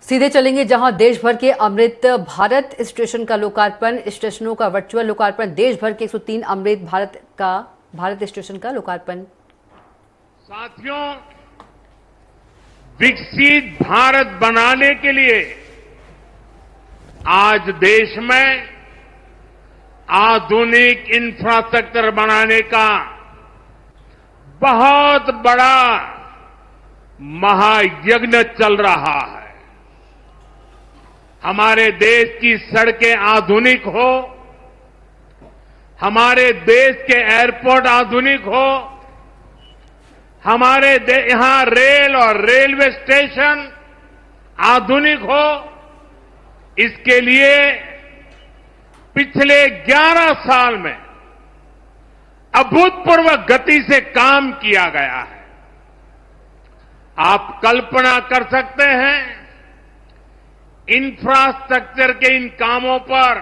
सीधे चलेंगे जहां देश भर के अमृत भारत स्टेशन का लोकार्पण, स्टेशनों का वर्चुअल लोकार्पण। देश भर के 103 अमृत भारत स्टेशन का लोकार्पण। साथियों, विकसित भारत बनाने के लिए आज देश में आधुनिक इंफ्रास्ट्रक्चर बनाने का बहुत बड़ा महायज्ञ चल रहा है। हमारे देश की सड़कें आधुनिक हो, हमारे देश के एयरपोर्ट आधुनिक हो, हमारे यहां रेल और रेलवे स्टेशन आधुनिक हो, इसके लिए पिछले 11 साल में अभूतपूर्व गति से काम किया गया है। आप कल्पना कर सकते हैं, इंफ्रास्ट्रक्चर के इन कामों पर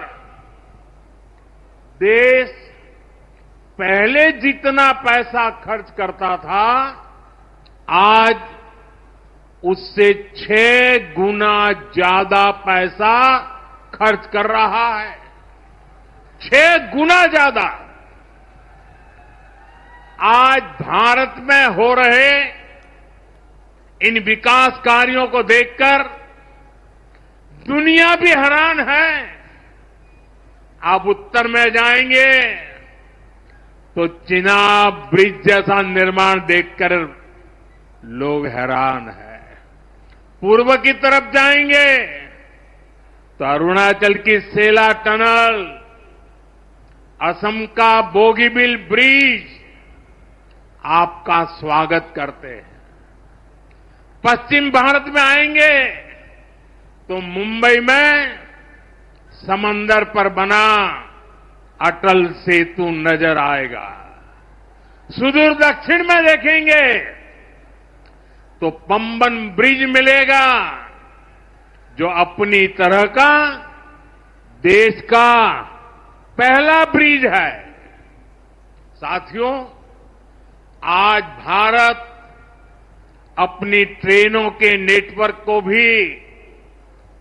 देश पहले जितना पैसा खर्च करता था, आज उससे 6 गुना ज्यादा पैसा खर्च कर रहा है। 6 गुना ज्यादा। आज भारत में हो रहे इन विकास कार्यों को देखकर दुनिया भी हैरान है। आप उत्तर में जाएंगे तो चिनाब ब्रिज जैसा निर्माण देखकर लोग हैरान हैं। पूर्व की तरफ जाएंगे तो अरुणाचल की सेला टनल, असम का बोगीबिल ब्रिज आपका स्वागत करते हैं। पश्चिम भारत में आएंगे तो मुंबई में समंदर पर बना अटल सेतु नजर आएगा। सुदूर दक्षिण में देखेंगे तो पंबन ब्रिज मिलेगा, जो अपनी तरह का देश का पहला ब्रिज है। साथियों, आज भारत अपनी ट्रेनों के नेटवर्क को भी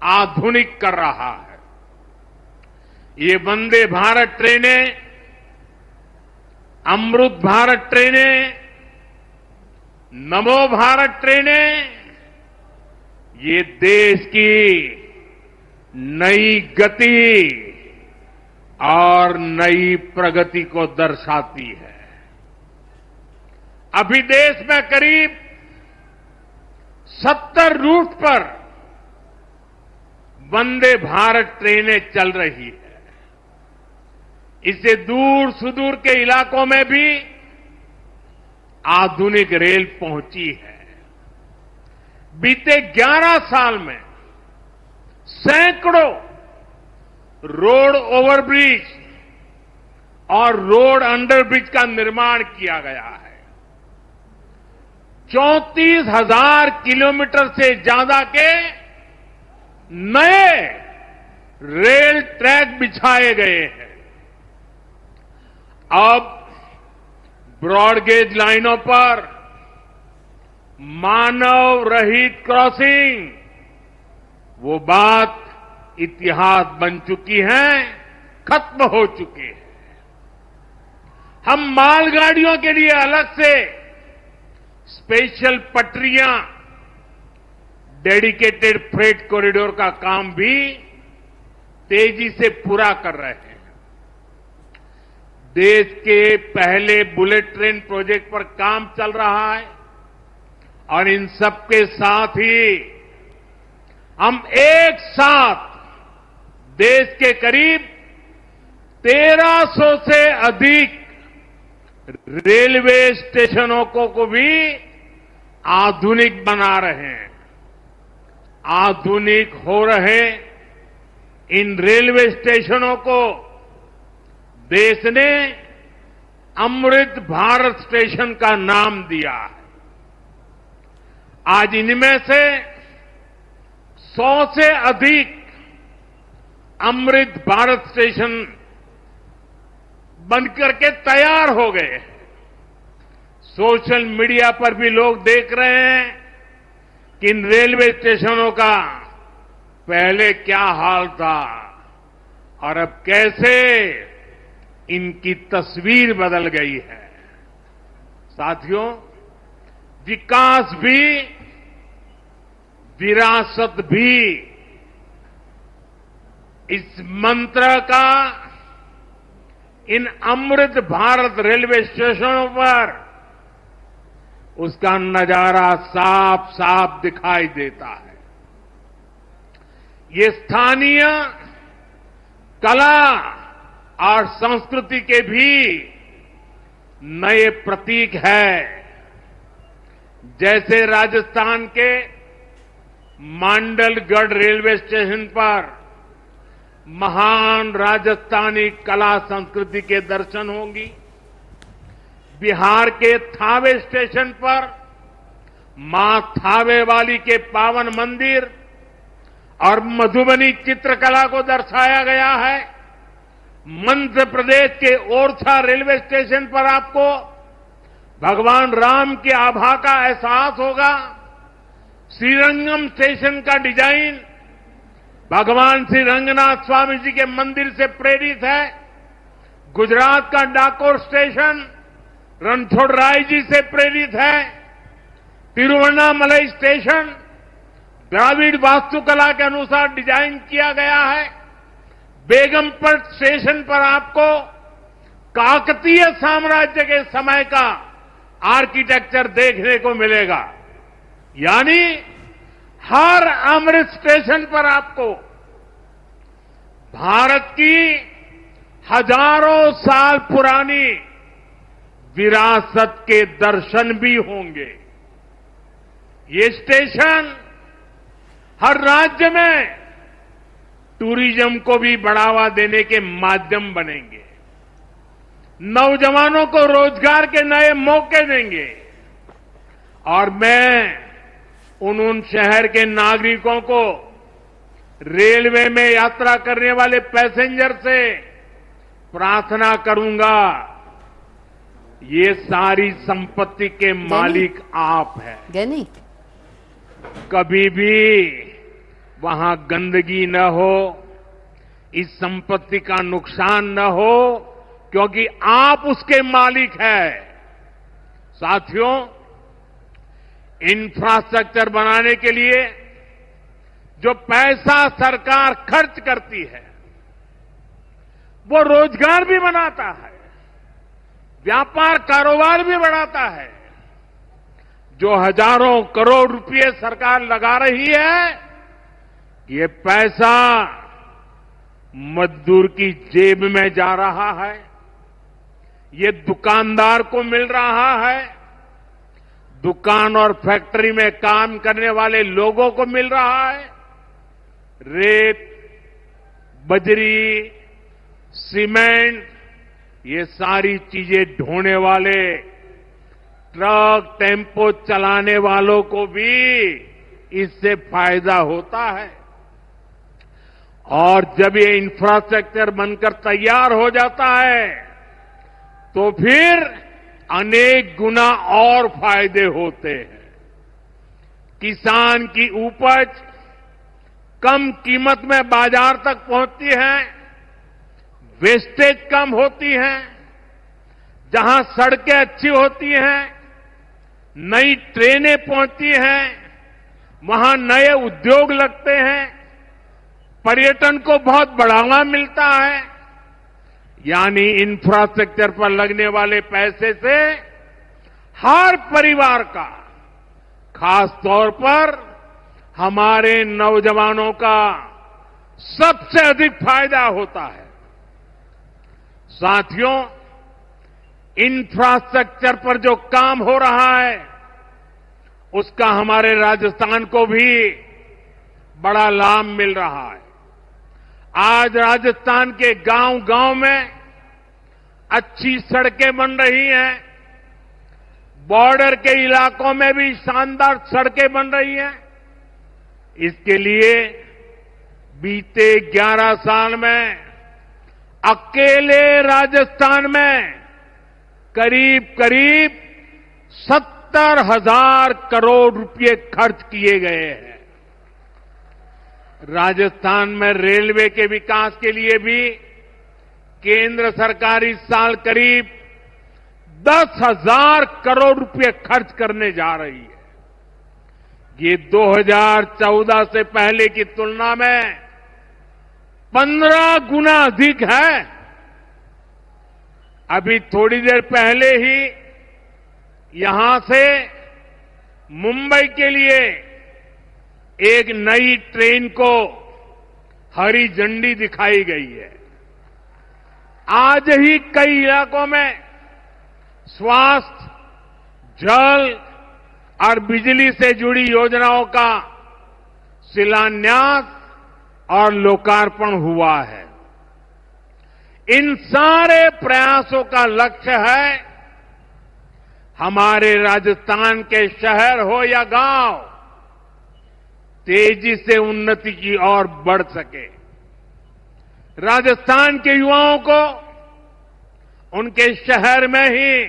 आधुनिक कर रहा है। ये वंदे भारत ट्रेनें, अमृत भारत ट्रेनें, नमो भारत ट्रेनें, ये देश की नई गति और नई प्रगति को दर्शाती है। अभी देश में करीब 70 रूट पर वंदे भारत ट्रेनें चल रही है। इससे दूर सुदूर के इलाकों में भी आधुनिक रेल पहुंची है। बीते 11 साल में सैकड़ों रोड ओवरब्रिज और रोड अंडरब्रिज का निर्माण किया गया है। 34,000 किलोमीटर से ज्यादा के नए रेल ट्रैक बिछाए गए हैं। अब ब्रॉडगेज लाइनों पर मानव रहित क्रॉसिंग, वो बात इतिहास बन चुकी है, खत्म हो चुकी है। हम मालगाड़ियों के लिए अलग से स्पेशल पटरियां, डेडिकेटेड फ्रेट कॉरिडोर का काम भी तेजी से पूरा कर रहे हैं। देश के पहले बुलेट ट्रेन प्रोजेक्ट पर काम चल रहा है और इन सबके साथ ही हम एक साथ देश के करीब 1300 से अधिक रेलवे स्टेशनों को भी आधुनिक बना रहे हैं। आधुनिक हो रहे इन रेलवे स्टेशनों को देश ने अमृत भारत स्टेशन का नाम दिया है। आज इनमें से 100 से अधिक अमृत भारत स्टेशन बनकर के तैयार हो गए। सोशल मीडिया पर भी लोग देख रहे हैं कि इन रेलवे स्टेशनों का पहले क्या हाल था और अब कैसे इनकी तस्वीर बदल गई है। साथियों, विकास भी विरासत भी इस मंत्र का इन अमृत भारत रेलवे स्टेशनों पर उसका नजारा साफ साफ दिखाई देता है। ये स्थानीय कला और संस्कृति के भी नए प्रतीक है। जैसे राजस्थान के मांडलगढ़ रेलवे स्टेशन पर महान राजस्थानी कला संस्कृति के दर्शन होंगी। बिहार के थावे स्टेशन पर मां थावे वाली के पावन मंदिर और मधुबनी चित्रकला को दर्शाया गया है। मध्य प्रदेश के ओरछा रेलवे स्टेशन पर आपको भगवान राम की आभा का एहसास होगा। श्रीरंगम स्टेशन का डिजाइन भगवान श्री रंगनाथ स्वामी जी के मंदिर से प्रेरित है। गुजरात का डाकोर स्टेशन रणछोड़राय जी से प्रेरित है। तिरुवन्नामलई स्टेशन द्राविड़ वास्तुकला के अनुसार डिजाइन किया गया है। बेगमपट स्टेशन पर आपको काकतीय साम्राज्य के समय का आर्किटेक्चर देखने को मिलेगा। यानी हर अमृत स्टेशन पर आपको भारत की हजारों साल पुरानी विरासत के दर्शन भी होंगे। ये स्टेशन हर राज्य में टूरिज्म को भी बढ़ावा देने के माध्यम बनेंगे, नौजवानों को रोजगार के नए मौके देंगे और मैं उन शहर के नागरिकों को रेलवे में यात्रा करने वाले पैसेंजर से प्रार्थना करूंगा, ये सारी संपत्ति के मालिक आप हैं। गैनी कभी भी वहां गंदगी न हो, इस संपत्ति का नुकसान न हो, क्योंकि आप उसके मालिक हैं। साथियों, इंफ्रास्ट्रक्चर बनाने के लिए जो पैसा सरकार खर्च करती है वो रोजगार भी बनाता है, व्यापार कारोबार भी बढ़ाता है। जो हजारों करोड़ रुपए सरकार लगा रही है, ये पैसा मजदूर की जेब में जा रहा है, ये दुकानदार को मिल रहा है, दुकान और फैक्ट्री में काम करने वाले लोगों को मिल रहा है। रेत, बजरी, सीमेंट, ये सारी चीजें ढोने वाले ट्रक, टेम्पो चलाने वालों को भी इससे फायदा होता है। और जब ये इंफ्रास्ट्रक्चर बनकर तैयार हो जाता है तो फिर अनेक गुना और फायदे होते हैं। किसान की उपज कम कीमत में बाजार तक पहुंचती है, वेस्टेज कम होती है, जहां सड़कें अच्छी होती हैं, नई ट्रेनें पहुंचती हैं, वहां नए उद्योग लगते हैं, पर्यटन को बहुत बढ़ावा मिलता है। यानी इंफ्रास्ट्रक्चर पर लगने वाले पैसे से हर परिवार का, खास तौर पर हमारे नौजवानों का सबसे अधिक फायदा होता है। साथियों, इंफ्रास्ट्रक्चर पर जो काम हो रहा है उसका हमारे राजस्थान को भी बड़ा लाभ मिल रहा है। आज राजस्थान के गांव-गांव में अच्छी सड़कें बन रही हैं, बॉर्डर के इलाकों में भी शानदार सड़कें बन रही हैं। इसके लिए बीते 11 साल में अकेले राजस्थान में करीब 70,000 करोड़ रुपए खर्च किए गए हैं। राजस्थान में रेलवे के विकास के लिए भी केंद्र सरकार इस साल करीब 10,000 करोड़ रुपए खर्च करने जा रही है। ये 2014 से पहले की तुलना में 15 गुना अधिक है। अभी थोड़ी देर पहले ही यहां से मुंबई के लिए एक नई ट्रेन को हरी झंडी दिखाई गई है। आज ही कई इलाकों में स्वास्थ्य, जल और बिजली से जुड़ी योजनाओं का शिलान्यास और लोकार्पण हुआ है। इन सारे प्रयासों का लक्ष्य है हमारे राजस्थान के शहर हो या गांव तेजी से उन्नति की ओर बढ़ सके। राजस्थान के युवाओं को उनके शहर में ही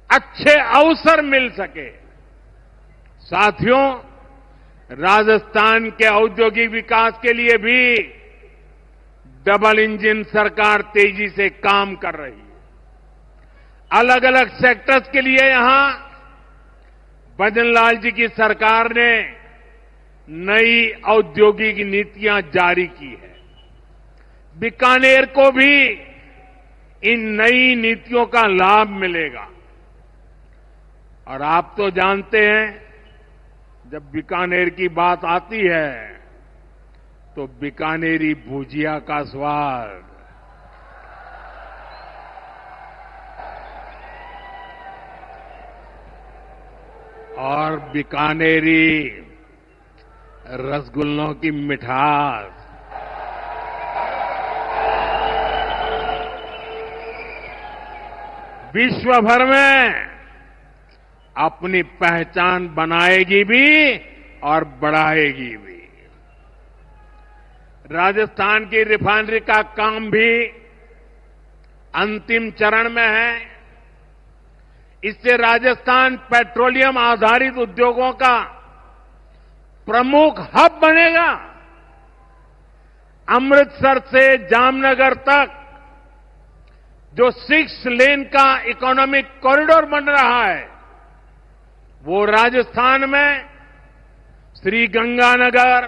अच्छे अवसर मिल सके। साथियों, राजस्थान के औद्योगिक विकास के लिए भी डबल इंजन सरकार तेजी से काम कर रही है। अलग अलग सेक्टर्स के लिए यहां भजनलाल जी की सरकार ने नई औद्योगिक नीतियां जारी की है। बीकानेर को भी इन नई नीतियों का लाभ मिलेगा। और आप तो जानते हैं, जब बीकानेर की बात आती है तो बीकानेरी भुजिया का स्वाद और बीकानेरी रसगुल्लों की मिठास विश्व भर में अपनी पहचान बनाएगी भी और बढ़ाएगी भी। राजस्थान की रिफाइनरी का काम भी अंतिम चरण में है। इससे राजस्थान पेट्रोलियम आधारित उद्योगों का प्रमुख हब बनेगा। अमृतसर से जामनगर तक जो 6 लेन का इकोनॉमिक कॉरिडोर बन रहा है, वो राजस्थान में श्रीगंगानगर,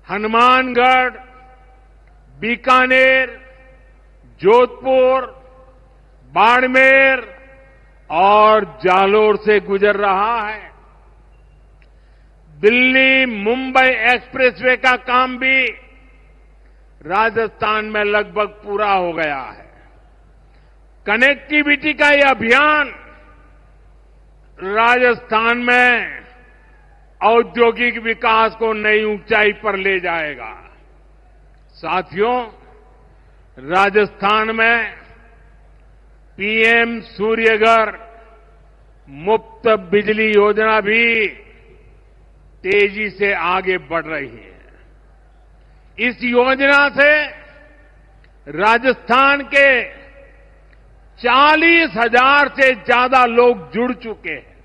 हनुमानगढ़, बीकानेर, जोधपुर, बाड़मेर और जालोर से गुजर रहा है। दिल्ली मुंबई एक्सप्रेसवे का काम भी राजस्थान में लगभग पूरा हो गया है। कनेक्टिविटी का यह अभियान राजस्थान में औद्योगिक विकास को नई ऊंचाई पर ले जाएगा। साथियों, राजस्थान में पीएम सूर्यघर मुफ्त बिजली योजना भी तेजी से आगे बढ़ रही है। इस योजना से राजस्थान के 40,000 से ज्यादा लोग जुड़ चुके हैं।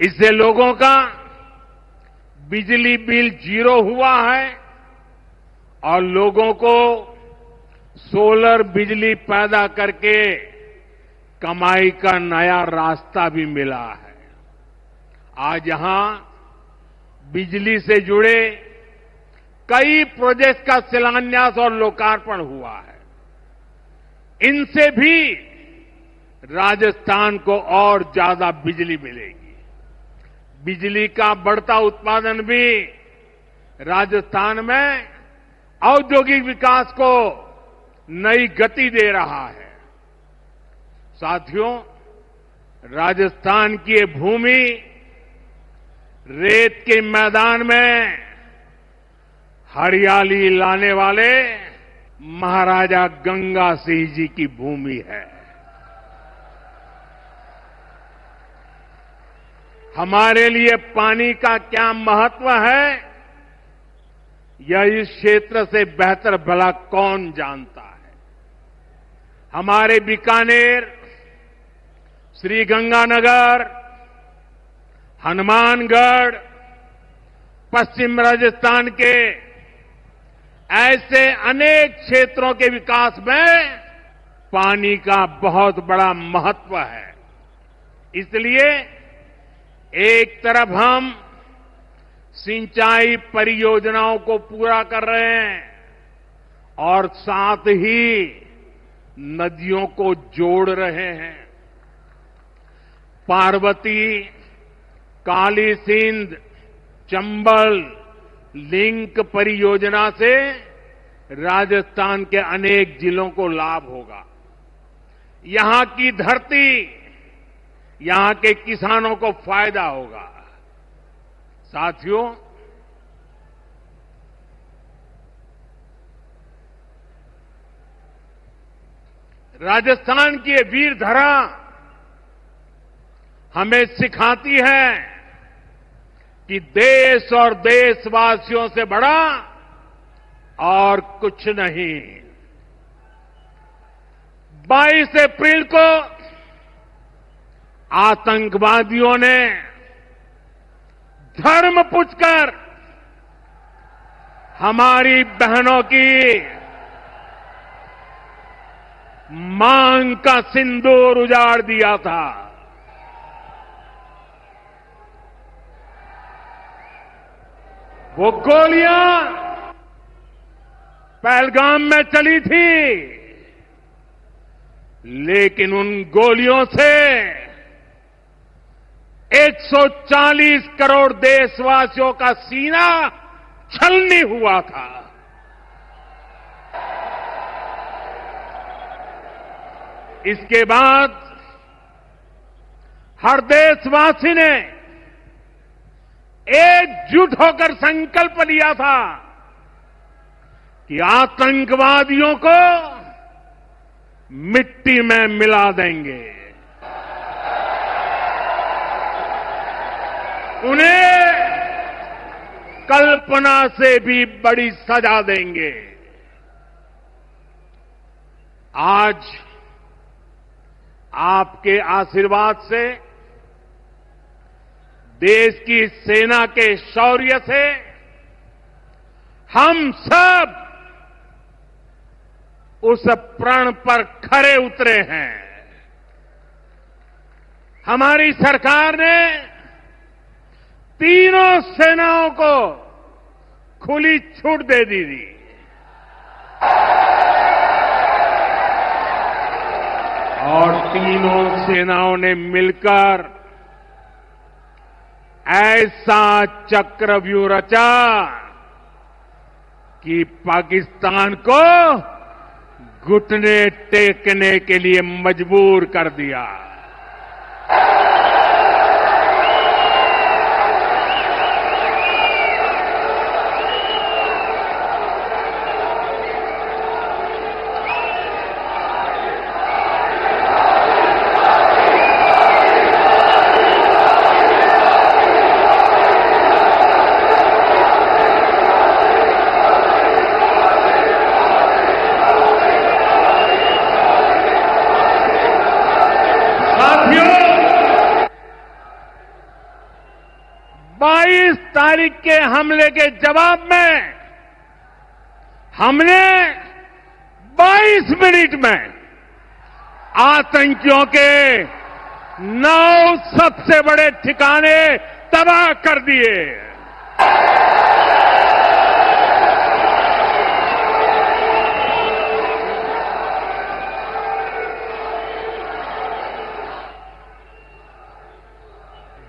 इससे लोगों का बिजली बिल 0 हुआ है और लोगों को सोलर बिजली पैदा करके कमाई का नया रास्ता भी मिला है। आज यहां बिजली से जुड़े कई प्रोजेक्ट का शिलान्यास और लोकार्पण हुआ है। इनसे भी राजस्थान को और ज्यादा बिजली मिलेगी। बिजली का बढ़ता उत्पादन भी राजस्थान में औद्योगिक विकास को नई गति दे रहा है। साथियों, राजस्थान की ये भूमि रेत के मैदान में हरियाली लाने वाले महाराजा गंगा सिंह जी की भूमि है। हमारे लिए पानी का क्या महत्व है, यह इस क्षेत्र से बेहतर भला कौन जानता है। हमारे बीकानेर, श्रीगंगानगर, हनुमानगढ़ पश्चिम राजस्थान के ऐसे अनेक क्षेत्रों के विकास में पानी का बहुत बड़ा महत्व है। इसलिए एक तरफ हम सिंचाई परियोजनाओं को पूरा कर रहे हैं और साथ ही नदियों को जोड़ रहे हैं। पार्वती, काली सिंध, चंबल लिंक परियोजना से राजस्थान के अनेक जिलों को लाभ होगा। यहां की धरती, यहां के किसानों को फायदा होगा। साथियों, राजस्थान की ये वीर धरा हमें सिखाती है कि देश और देशवासियों से बड़ा और कुछ नहीं। 22 अप्रैल को आतंकवादियों ने धर्म पूछकर हमारी बहनों की मांग का सिंदूर उजाड़ दिया था। वो गोलियां पहलगाम में चली थी, लेकिन उन गोलियों से 140 करोड़ देशवासियों का सीना छलनी हुआ था। इसके बाद हर देशवासी ने एकजुट होकर संकल्प लिया था कि आतंकवादियों को मिट्टी में मिला देंगे, उन्हें कल्पना से भी बड़ी सजा देंगे। आज आपके आशीर्वाद से, देश की सेना के शौर्य से हम सब उस प्रण पर खरे उतरे हैं। हमारी सरकार ने तीनों सेनाओं को खुली छूट दे दी थी। और तीनों सेनाओं ने मिलकर ऐसा चक्रव्यूह रचा कि पाकिस्तान को घुटने टेकने के लिए मजबूर कर दिया। तारीख के हमले के जवाब में हमने 22 मिनट में आतंकियों के 9 सबसे बड़े ठिकाने तबाह कर दिए।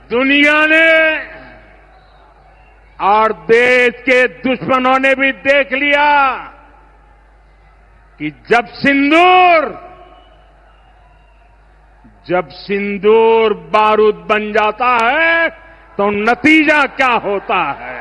दुनिया ने और देश के दुश्मनों ने भी देख लिया कि जब सिंदूर बारूद बन जाता है तो नतीजा क्या होता है।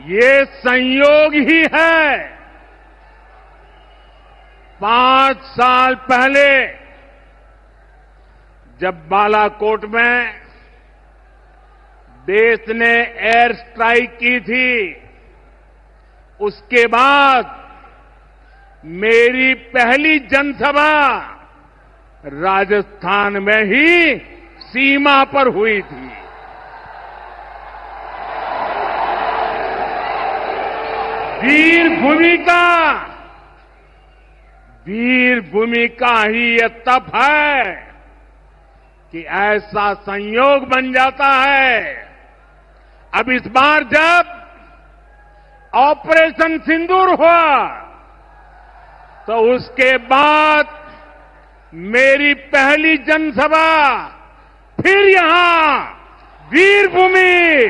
ये संयोग ही है। 5 साल पहले जब बालाकोट में देश ने एयर स्ट्राइक की थी, उसके बाद मेरी पहली जनसभा राजस्थान में ही सीमा पर हुई थी। वीर भूमि का ही ये तप है कि ऐसा संयोग बन जाता है। अब इस बार जब ऑपरेशन सिंदूर हुआ तो उसके बाद मेरी पहली जनसभा फिर यहां वीर भूमि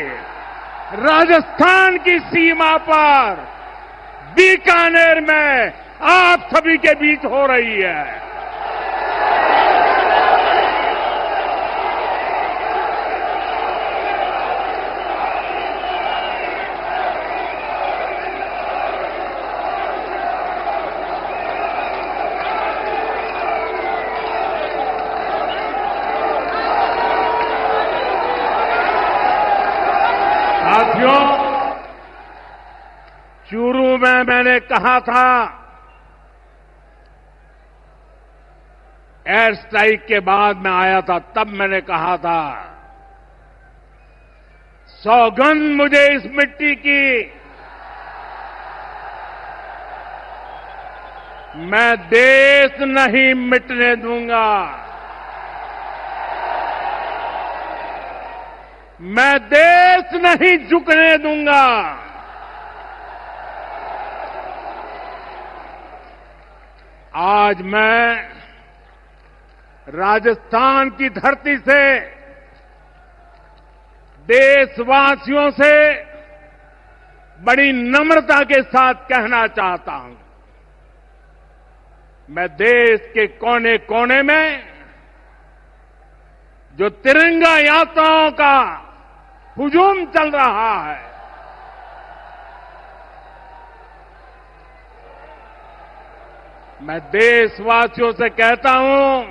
राजस्थान की सीमा पर बीकानेर में आप सभी के बीच हो रही है। साथियों, चूरू में मैंने कहा था, एयर स्ट्राइक के बाद मैं आया था, तब मैंने कहा था, सौगंध मुझे इस मिट्टी की, मैं देश नहीं मिटने दूंगा, मैं देश नहीं झुकने दूंगा। आज मैं राजस्थान की धरती से देशवासियों से बड़ी नम्रता के साथ कहना चाहता हूं, मैं देश के कोने कोने में जो तिरंगा यात्राओं का हुजूम चल रहा है, मैं देशवासियों से कहता हूं,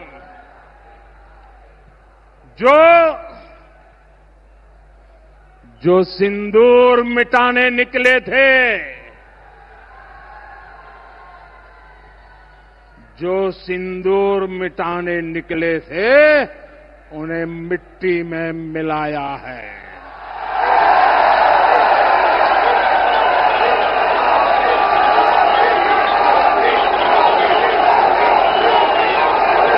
जो सिंदूर मिटाने निकले थे, जो सिंदूर मिटाने निकले थे, उन्हें मिट्टी में मिलाया है।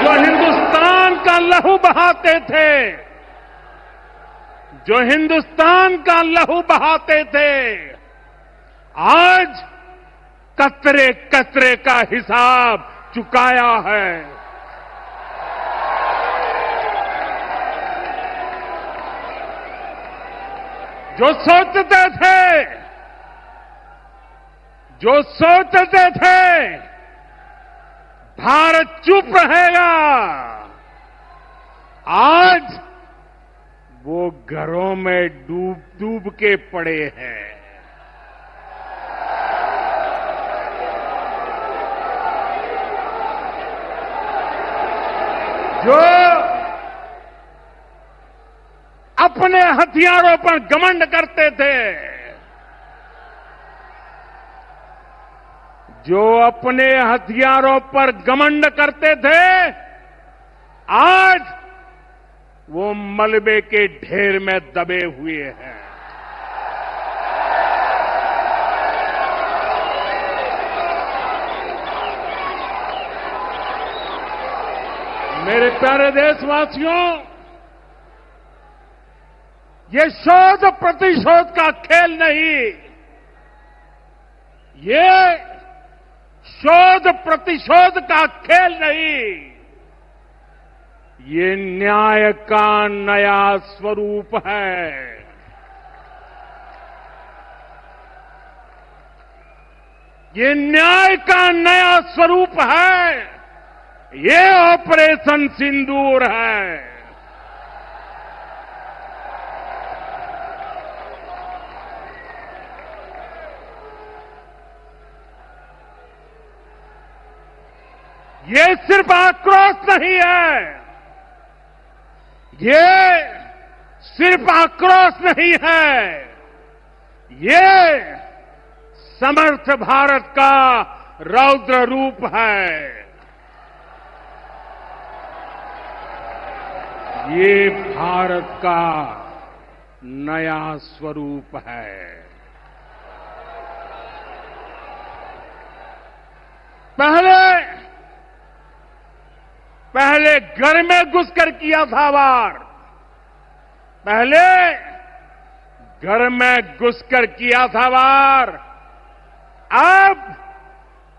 जो हिंदुस्तान का लहू बहाते थे, जो हिंदुस्तान का लहू बहाते थे, आज कतरे कतरे का हिसाब चुकाया है। जो सोचते थे भारत चुप रहेगा, आज वो घरों में डूब डूब के पड़े हैं। जो अपने हथियारों पर घमंड करते थे, जो अपने हथियारों पर घमंड करते थे, आज वो मलबे के ढेर में दबे हुए हैं। मेरे प्यारे देशवासियों, ये शोध प्रतिशोध का खेल नहीं, ये शोध प्रतिशोध का खेल नहीं, ये न्याय का नया स्वरूप है। ये न्याय का नया स्वरूप है। ये ऑपरेशन सिंदूर है। ये सिर्फ आक्रोश नहीं है, ये सिर्फ आक्रोश नहीं है, ये समर्थ भारत का रौद्र रूप है। ये भारत का नया स्वरूप है। पहले घर में घुसकर किया था वार, पहले घर में घुसकर किया था वार, अब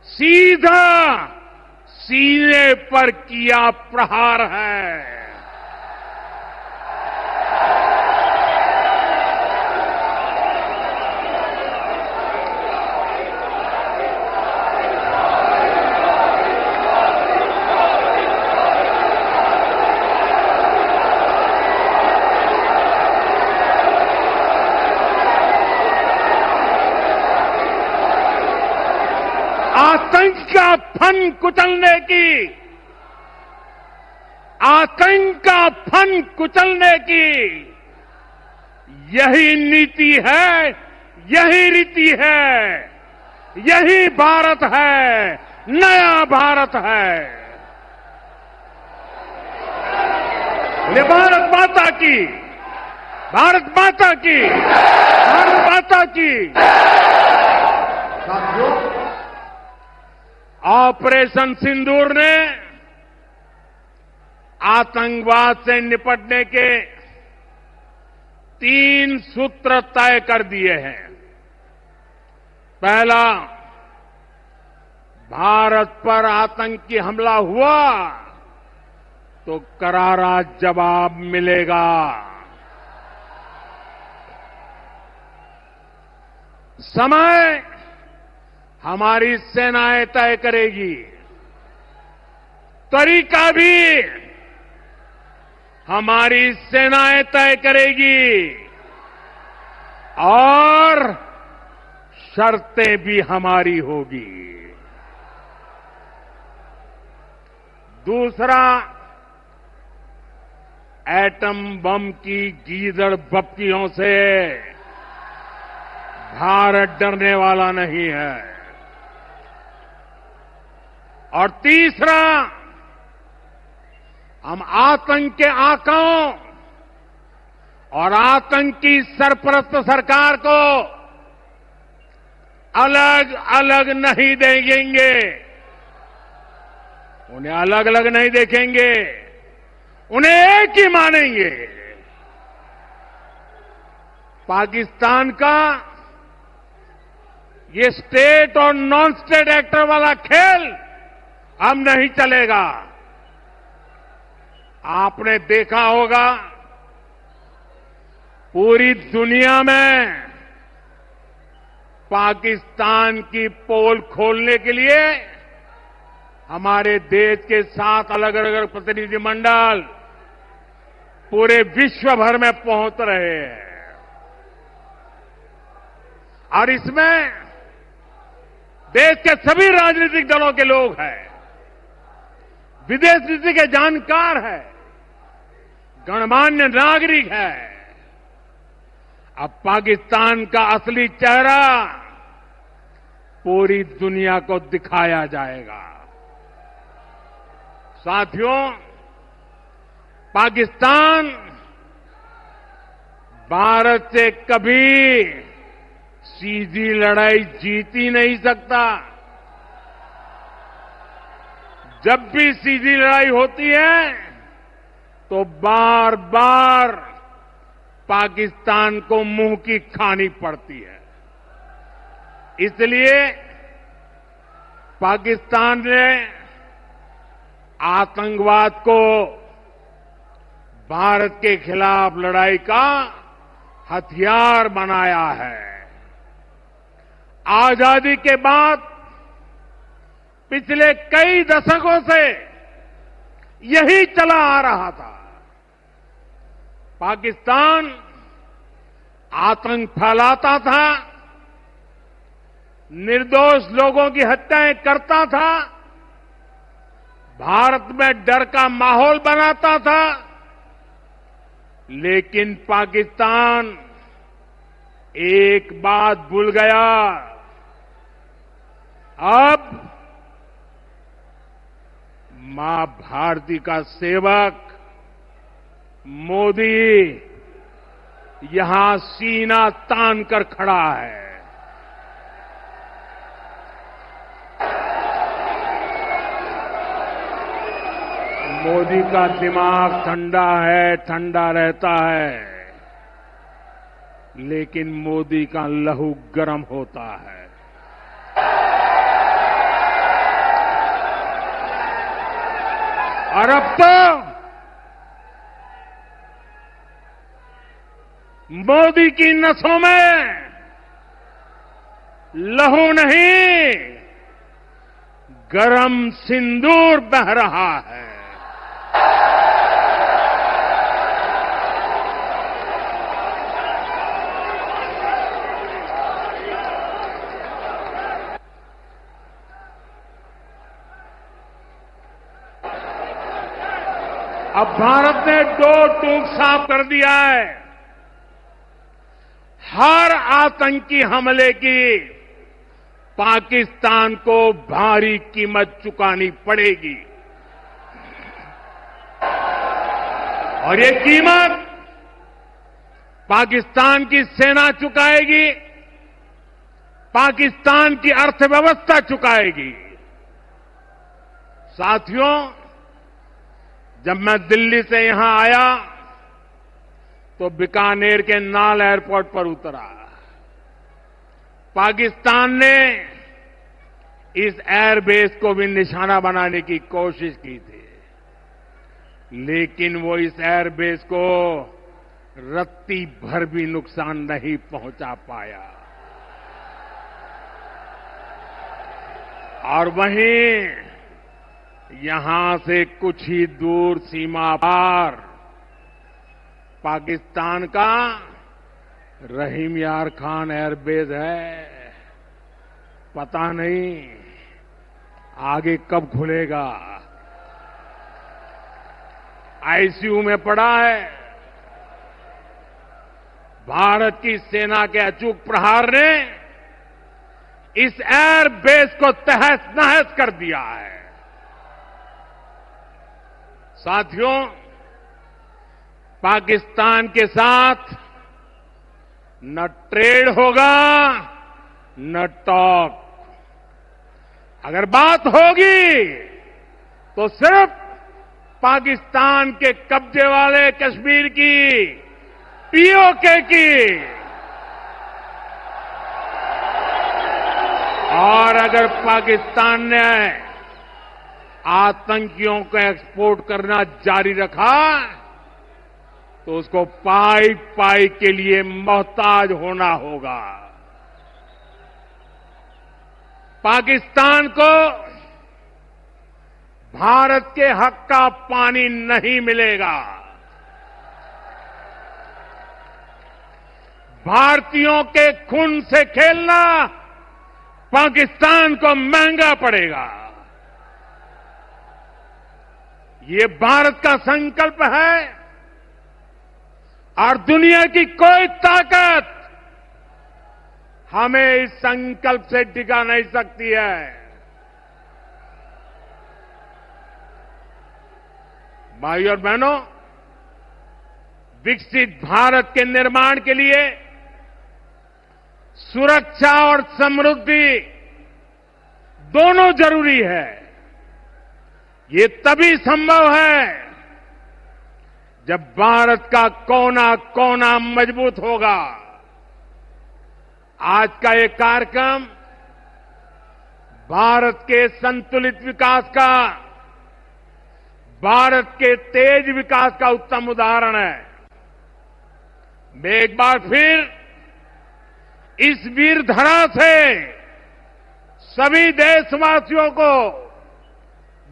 सीधा सीने पर किया प्रहार है। आतंक का फन कुचलने की, आतंक का फन कुचलने की यही नीति है, यही रीति है, यही भारत है, नया भारत है। ये भारत माता की, भारत माता की, भारत माता की। ऑपरेशन सिंदूर ने आतंकवाद से निपटने के 3 सूत्र तय कर दिए हैं। पहला, भारत पर आतंकी हमला हुआ तो करारा जवाब मिलेगा। समय हमारी सेनाएं तय करेगी, तरीका भी हमारी सेनाएं तय करेगी और शर्तें भी हमारी होगी। दूसरा, एटम बम की गीदड़ बप्तियों से भारत डरने वाला नहीं है। और तीसरा, हम आतंक के आकाओं और आतंकी सरपरस्त सरकार को अलग अलग नहीं देखेंगे, उन्हें अलग अलग नहीं देखेंगे, उन्हें एक ही मानेंगे। पाकिस्तान का ये स्टेट और नॉन स्टेट एक्टर वाला खेल अब नहीं चलेगा। आपने देखा होगा, पूरी दुनिया में पाकिस्तान की पोल खोलने के लिए हमारे देश के 7 अलग अलग प्रतिनिधिमंडल पूरे विश्व भर में पहुंच रहे हैं। और इसमें देश के सभी राजनीतिक दलों के लोग हैं, विदेश नीति के जानकार है, गणमान्य नागरिक है। अब पाकिस्तान का असली चेहरा पूरी दुनिया को दिखाया जाएगा। साथियों, पाकिस्तान भारत से कभी सीधी लड़ाई जीत ही नहीं सकता। जब भी सीधी लड़ाई होती है तो बार बार पाकिस्तान को मुंह की खानी पड़ती है। इसलिए पाकिस्तान ने आतंकवाद को भारत के खिलाफ लड़ाई का हथियार बनाया है। आजादी के बाद पिछले कई दशकों से यही चला आ रहा था। पाकिस्तान आतंक फैलाता था, निर्दोष लोगों की हत्याएं करता था, भारत में डर का माहौल बनाता था, लेकिन पाकिस्तान एक बात भूल गया। अब मां भारती का सेवक मोदी यहां सीना तान कर खड़ा है। मोदी का दिमाग ठंडा है, ठंडा रहता है, लेकिन मोदी का लहू गर्म होता है। और अब तो मोदी की नसों में लहू नहीं, गरम सिंदूर बह रहा है। अब भारत ने दो टूक साफ कर दिया है। हर आतंकी हमले की पाकिस्तान को भारी कीमत चुकानी पड़ेगी, और ये कीमत पाकिस्तान की सेना चुकाएगी, पाकिस्तान की अर्थव्यवस्था चुकाएगी। साथियों, जब मैं दिल्ली से यहां आया तो बीकानेर के नाल एयरपोर्ट पर उतरा। पाकिस्तान ने इस एयरबेस को भी निशाना बनाने की कोशिश की थी, लेकिन वो इस एयरबेस को रत्ती भर भी नुकसान नहीं पहुंचा पाया। और वहीं यहां से कुछ ही दूर सीमा पार पाकिस्तान का रहीम यार खान एयरबेस है। पता नहीं आगे कब खुलेगा। आईसीयू में पड़ा है। भारत की सेना के अचूक प्रहार ने इस एयरबेस को तहस नहस कर दिया है। साथियों, पाकिस्तान के साथ न ट्रेड होगा न टॉक। अगर बात होगी तो सिर्फ पाकिस्तान के कब्जे वाले कश्मीर की, पीओके की। और अगर पाकिस्तान ने आतंकियों को एक्सपोर्ट करना जारी रखा तो उसको पाई पाई के लिए मोहताज होना होगा। पाकिस्तान को भारत के हक का पानी नहीं मिलेगा। भारतीयों के खून से खेलना पाकिस्तान को महंगा पड़ेगा। ये भारत का संकल्प है और दुनिया की कोई ताकत हमें इस संकल्प से टिका नहीं सकती है। भाइयों और बहनों, विकसित भारत के निर्माण के लिए सुरक्षा और समृद्धि दोनों जरूरी है। ये तभी संभव है जब भारत का कोना कोना मजबूत होगा। आज का ये कार्यक्रम भारत के संतुलित विकास का, भारत के तेज विकास का उत्तम उदाहरण है। मैं एक बार फिर इस वीर धरा से सभी देशवासियों को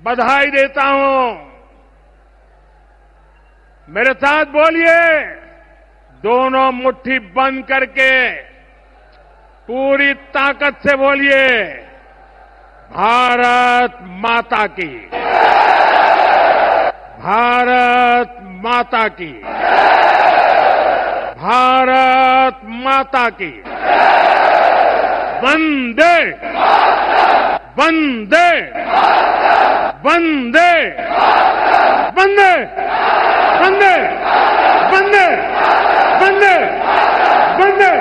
बधाई देता हूं। मेरे साथ बोलिए, दोनों मुट्ठी बंद करके पूरी ताकत से बोलिए, भारत माता की। भारत माता की, भारत माता की, वंदे वंदे वंदे वंदे वंदे वंदे वंदे वंदे